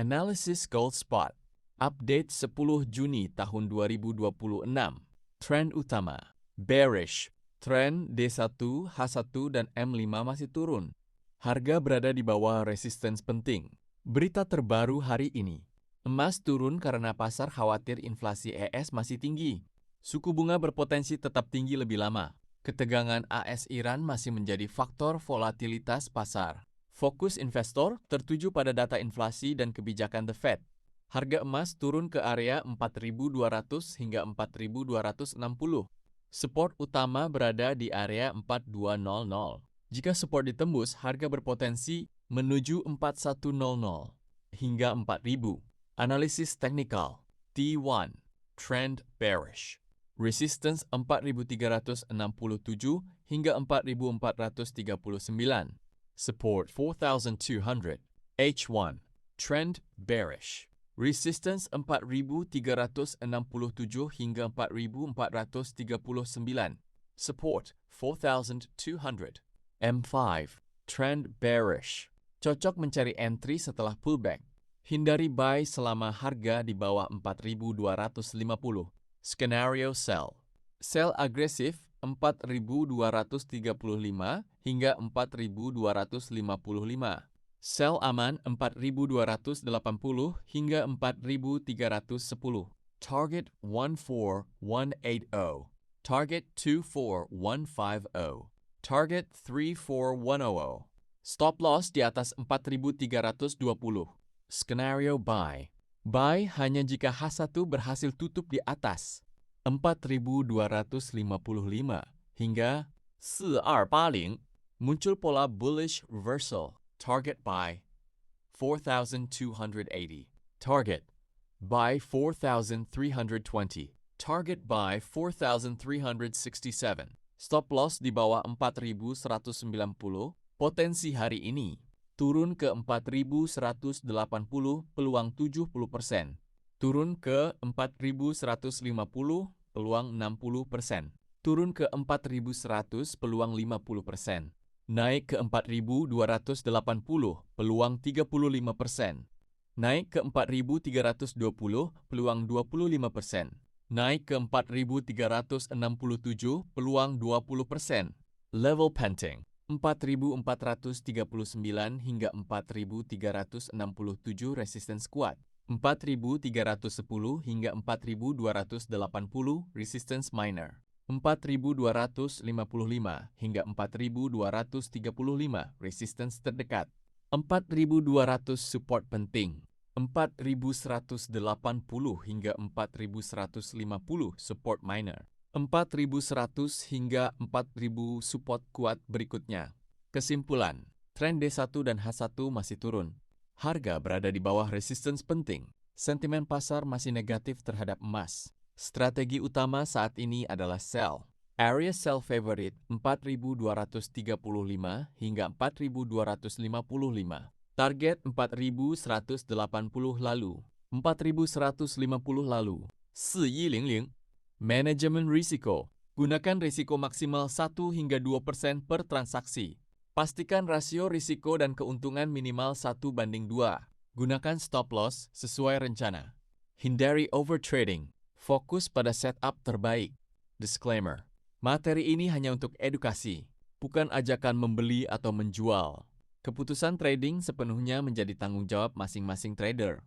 Analysis Gold Spot. Update 10 Juni tahun 2026. Trend utama. Bearish. Tren D1, H1, dan M5 masih turun. Harga berada di bawah resistance penting. Berita terbaru hari ini. Emas turun karena pasar khawatir inflasi ES masih tinggi. Suku bunga berpotensi tetap tinggi lebih lama. Ketegangan AS-Iran masih menjadi faktor volatilitas pasar. Fokus investor tertuju pada data inflasi dan kebijakan The Fed. Harga emas turun ke area 4.200 hingga 4.260. Support utama berada di area 4200. Jika support ditembus, harga berpotensi menuju 4100 hingga 4000. Analisis teknikal. T1. Trend bearish. Resistance 4.367 hingga 4.439. Support 4,200. H1. Trend bearish. Resistance 4.367 hingga 4.439. Support 4,200. M5. Trend bearish. Cocok mencari entry setelah pullback. Hindari buy selama harga di bawah 4.250. Skenario sell. Sell agresif 4.235 hingga 4.255. Sell aman 4.280 hingga 4.310. Target 14180. Target 24150. Target 34100. Stop loss di atas 4.320. Skenario buy. Buy hanya jika H1 berhasil tutup di atas 4.255 hingga 4280. Muncul pola bullish reversal. Target buy 4,280. Target buy 4,320. Target buy 4,367. Stop loss di bawah 4.190. Potensi hari ini turun ke 4.180, peluang 70%. Turun ke 4.150, peluang 60%. Turun ke 4.100, peluang 50%. Naik ke 4.280, peluang 35%. Naik ke 4.320, peluang 25%. Naik ke 4.367, peluang 20%. Level penting 4.439 hingga 4.367 resistance kuat. 4.310 hingga 4.280 resistance minor. 4.255 hingga 4.235 resistance terdekat. 4.200 support penting. 4.180 hingga 4.150 support minor. 4.100 hingga 4.000 support kuat berikutnya. Kesimpulan, tren D1 dan H1 masih turun. Harga berada di bawah resistance penting. Sentimen pasar masih negatif terhadap emas. Strategi utama saat ini adalah sell. Area sell favorite 4.235 hingga 4.255. Target 4.180 lalu. 4.150 lalu. 4100. Manajemen risiko. Gunakan risiko maksimal 1 hingga 2% per transaksi. Pastikan rasio risiko dan keuntungan minimal 1:2. Gunakan stop loss sesuai rencana. Hindari overtrading. Fokus pada setup terbaik. Disclaimer. Materi ini hanya untuk edukasi, bukan ajakan membeli atau menjual. Keputusan trading sepenuhnya menjadi tanggung jawab masing-masing trader.